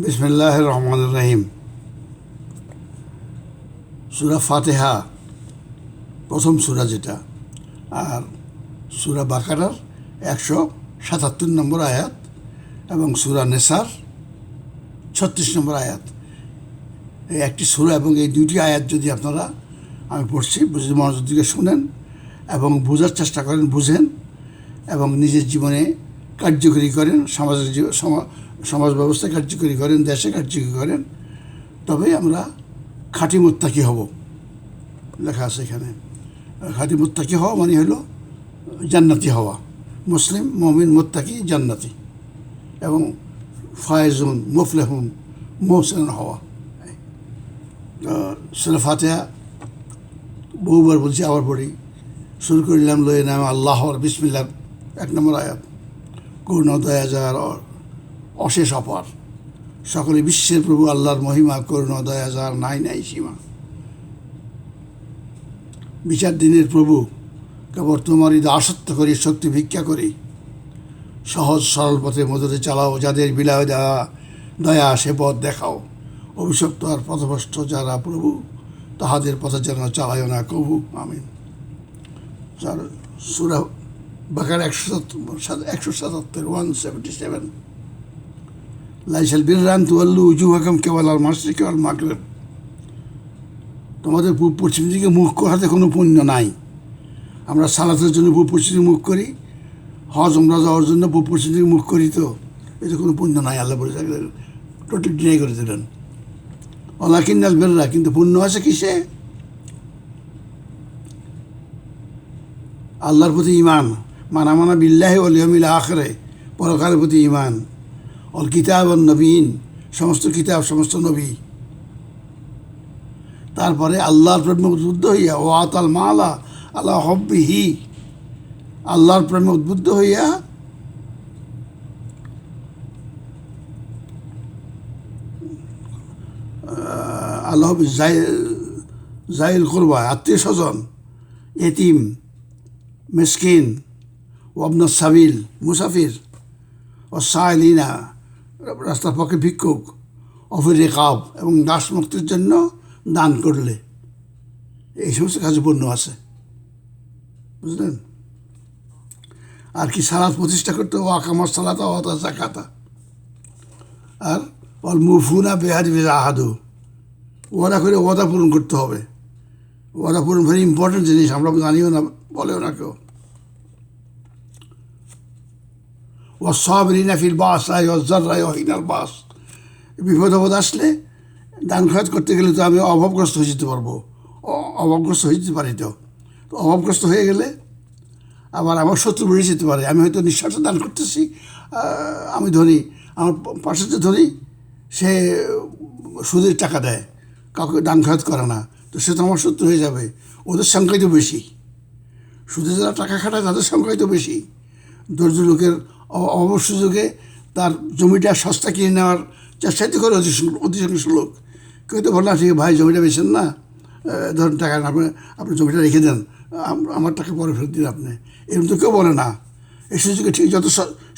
বিসমিল্লাহির রহমানির রহিম। সূরা ফাতিহা প্রথম সূরা যেটা, আর সূরা বাকারার 177 নম্বর আয়াত এবং সূরা নেসার 36 নম্বর আয়াত। এই একটি সূরা এবং এই দুইটি আয়াত যদি আপনারা, আমি পড়ছি, বুঝে মনোযোগ দিকে শুনেন এবং বোঝার চেষ্টা করেন, বুঝেন এবং নিজের জীবনে কার্যকরী করেন, সমাজ ব্যবস্থায় কার্যকরী করেন, দেশে কার্যকরী করেন, তবে আমরা খাঁটি মুত্তাকি হব। লেখা আছে এখানে। খাঁটি মুত্তাকি হওয়া মানে হলো জান্নাতি হওয়া। মুসলিম, মুমিন, মুত্তাকি, জান্নাতি এবং ফায়েজুন, মুফলেহুন, মোহসেন হওয়া। সূরা ফাতিহা বহুবার বলছি, আবার পড়ি। শুরু করিলাম লয়ে নাম আল্লাহর, বিসমিল্লাহ 1 নম্বর আয়াত। করুণা দয়া যার অশেষ অপার, সকলে বিশ্বের প্রভু আল্লাহর মহিমা, করুণা দয়া যার নাই নাই সীমা। বিচার দিনের প্রভু, কেবল তোমারই দাসত্ব করি, শক্তি ভিক্ষা করি। সহজ সরল পথে মধুরে চালাও, যাদের বিলায় দেওয়া দয়া সে পথ দেখাও। অভিশপ্ত আর পথভ্রষ্ট যারা প্রভু, তাহাদের পথে যেন চালায় না কভু। আমিন। সূরা বাকারা 177, 177। লাইসাল বিররান তুয়াল্লু উজুহাকুম কিবালাল মাশরিকি ওয়াল মাগরিব। তোমাদের পূর্ব পশ্চিম দিকে মুখ করাতে কোনো পুণ্য নাই। আমরা সালাতের জন্য পূর্ব পশ্চিম দিকে মুখ করি, হজ উমরা যাওয়ার জন্য পূর্ব পশ্চিম দিকে মুখ করি, তো এতে কোনো পুণ্য নাই। আল্লাহ বলে থাকলেন, টোটাল ডিনাই করে দিলেন। ওয়ালাকিন্নাল বিররা, কিন্তু পুণ্য আছে কিসে? আল্লাহর প্রতি ঈমান, মানা বিল্লাহি ওয়াল ইয়াউমিল আখিরে, পরকালের প্রতি ঈমান। অল কিতাব ওয়ান নবীন, সমস্ত কিতাব, সমস্ত নবী। তারপরে আল্লাহর প্রেমে উদ্বুদ্ধ হইয়া, ও আতাল মালা আল্লাহ হব্বিহি, আল্লাহর প্রেমে উদ্বুদ্ধ হইয়া আল্লাহ জাইল করবা, আত্মীয় স্বজন, এতিম, মিসকিন, ওয়াবনা সাবিল, মুসাফির, ও সাইলিনা, রাস্তার পক্ষে ভিক্ষুক, অফির রেকাব, এবং দাস মুক্তির জন্য দান করলে। এই সমস্ত কাজে পূর্ণ আছে, বুঝলেন? আর কি সালাত প্রতিষ্ঠা করতে, ও আকামার সালাতা ও জাকাতা। আর অল মুফুনা বেহাদি বেজা আহাদু, ওয়াদা করে ওয়াদা পূরণ করতে হবে। ওয়াদা পূরণ ভেরি ইম্পর্টেন্ট জিনিস, আমরা জানিও না, বলেও না কেউ। ও সাবরিনা ফিল বাসাই ওয়াজ যাররাই ওয়া হিনাল বাস। বিপদ আপদ আসলে দান খরচ করতে গেলে তো আমি অভাবগ্রস্ত হয়ে যেতে পারবো, অভাবগ্রস্ত হয়ে যেতে পারি। তো অভাবগ্রস্ত হয়ে গেলে আবার আমার শত্রু বেড়ে যেতে পারে। আমি হয়তো নিঃস্বার্থ দান করতেছি, আমি ধনী, আমার পাশে যে ধনী সে সুদের টাকা দেয়, কাউকে দান খরচ করে না, তো সে তো আমার শত্রু হয়ে যাবে। ওদের সংখ্যাই তো বেশি, সুদে যারা টাকা খাটায় তাদের সংখ্যাই তো বেশি। দরিদ্র লোকের অভাব সুযোগে তার জমিটা সস্তা কিনে নেওয়ার চেষ্টাই তো করে অধিকাংশ লোক। কেউ তো বলে না, ঠিক ভাই জমিটা বেছেন না, ধরুন টাকা আপনি জমিটা রেখে দেন, আমার টাকা পরে ফেরত দিন আপনি। এরকম তো কেউ বলে না। এই সুযোগে ঠিক যত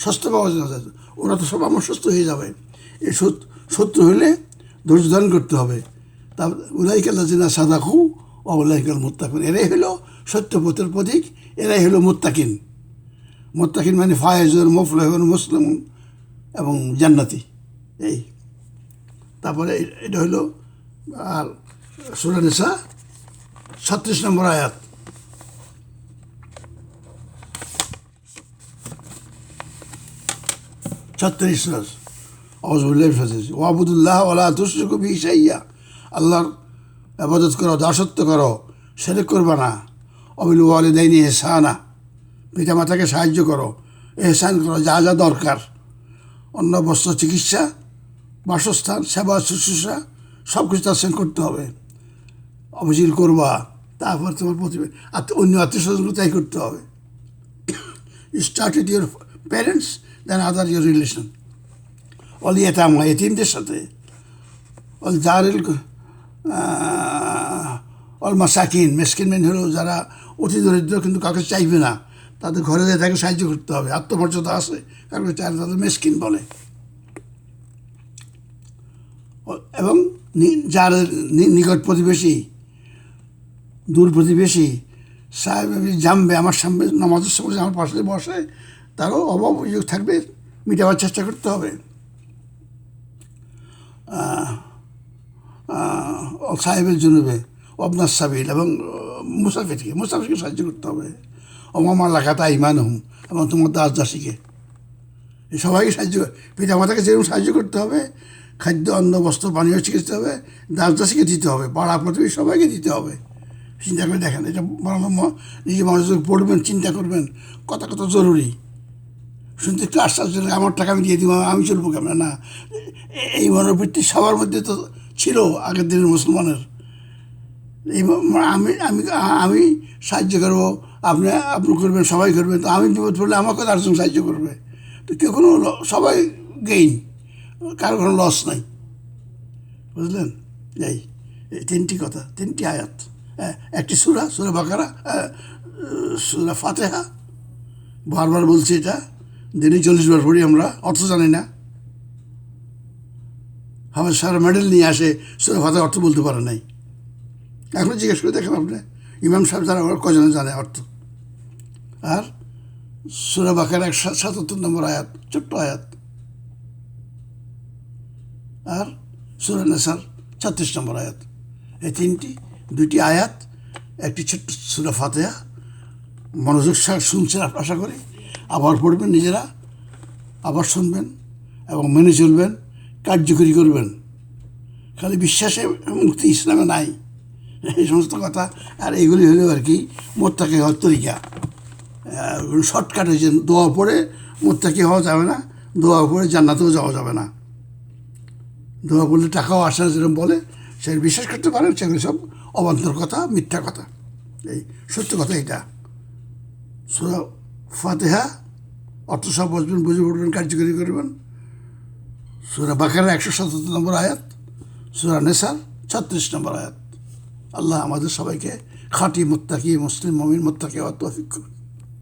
সস্তা পাওয়া যায়, ওরা তো সব আমার সস্তা হয়ে যাবে। এই শত্রু হলে ধৈর্য ধারণ করতে হবে। তা উলাইকাল লাযিনা সাদাকু ওয়া উলাইকাল মুত্তাকুন, এরাই হলো সত্য পথের প্রতীক, এরাই হলো মুত্তাকিন। মুত্তাকিন মানে ফায়েজুন, মুফলিহুন, মুসলিম এবং জান্নাতি। এই তারপরে এটা হলো আর সূরা নিসা 36 নম্বর আয়াত। ওয়াবুদুল্লাহ ওয়ালা তুশরিকু বিহি শাইআ, আল্লাহর ইবাদত করো, দাসত্ব করো, শিরক করবে না। ওয়াবিল ওয়ালিদাইনি ইহসানা, পিতা মাতাকে সাহায্য করো, ইহসান করো, যা যা দরকার, অন্ন বস্ত্র, চিকিৎসা, বাসস্থান, সেবা শুশ্রূষা সব কিছু তার সঙ্গে করতে হবে। অবজিল করবা, তারপর তোমার অন্য আত্মীয় স্বজনকে তাই করতে হবে। Start with your parents, then other your relation. অল ইয়াতামা, এতিমদের সাথে। অল জারিল, অল মাসাকিন, মেসকিন মেন হলো যারা অতি দরিদ্র কিন্তু কাউকে চাইবে না, তাদের ঘরে যেয়ে তাকে সাহায্য করতে হবে। আত্মমর্যাদা আছে, কাউকে চাইলে তাদের মেসকিন বলে। এবং যার নিকট প্রতিবেশী, দূর প্রতিবেশী সাহেব জানবে আমার সামনে নামাজের সময় আমার পাশে বসে, তারও অভাব অভিযোগ থাকবে, মেটাবার চেষ্টা করতে হবে। সাহেবের জন্যবে অবনাস সাবিল, এবং মুসাফিরকে সাহায্য করতে হবে। অমামা লাখাতা ইমান হুম, এবং তোমার দাস দাসীকে, সবাইকে সাহায্য, পিতা মাতাকে যেরকম সাহায্য করতে হবে, খাদ্য অন্ন বস্ত্র পানীয় চিকিৎসা হবে, দাস দাসীকে দিতে হবে, পাড়া প্রতিবেশী সবাইকে দিতে হবে। চিন্তা করে দেখেন, এটা নিজে মানুষ পড়বেন, চিন্তা করবেন কত কত জরুরি। শুনতে একটু আশ্চর্য লাগে, আমার টাকা আমি দিয়ে দিব, আমি চলবো কেমন না। এই মনোবৃত্তি সবার মধ্যে তো ছিল আগের দিনের মুসলমানের। এই আমি আমি আমি সাহায্য করবো, আপনি করবেন, সবাই করবেন, তো আমি বিপদ পড়লে আমাকে আরেকজন সাহায্য করবে, তো কেউ কোনো সবাই গেইন, কারো কোনো লস নাই। বুঝলেন? এই তিনটি কথা, তিনটি আয়াত, একটি সূরা বাকারা, সূরা ফাতিহা। বারবার বলছি এটা, দিনে 40 বার পড়ি আমরা, অর্থ জানি না। আমার সারা মেডেল নিয়ে আসে, সূরা ফাতিহা অর্থ বলতে পারে নাই। এখন জিজ্ঞেস করে দেখেন আপনি, ইমাম সাহেব যারা কজনে জানে অর্থ। আর সূরা বাকারা 177 নম্বর আয়াত, ছোট্ট আয়াত। আর সূরা নিসার 36 নম্বর আয়াত। এই দুইটি আয়াত, একটি ছোট্ট সূরা ফাতিহা। মনোযোগ শুনছেন আশা করি, আবার পড়বেন নিজেরা, আবার শুনবেন এবং মেনে চলবেন, কার্যকরী করবেন। খালি বিশ্বাসে মুক্তি ইসলামে নাই, এই সমস্ত কথা। আর এগুলি হলেও আর কি মোত্তাকি হওয়ার তরিকা। শর্টকাট হয়েছে, দোয়া পড়ে মোত্তাকি হওয়া যাবে না, দোয়া পড়ে জান্নাতেও যাওয়া যাবে না। দোয়া পড়লে টাকাও আসে না যেরকম বলে, সে বিশ্বাস করতে পারেন, সেগুলো সব অবান্তর কথা, মিথ্যা কথা। এই সত্য কথা এটা। সূরা ফাতিহা অর্থ সব বুঝবেন, বুঝে পড়বেন, কার্যকরী করবেন। সূরা বাকারা 177 নম্বর আয়াত, সূরা নিসার 36 নম্বর আয়াত। আল্লাহ আমাদের সবাইকে খাঁটি মুত্তাকি মুসলিম মুমিন মুত্তাকি হওয়ার তৌফিক করুন।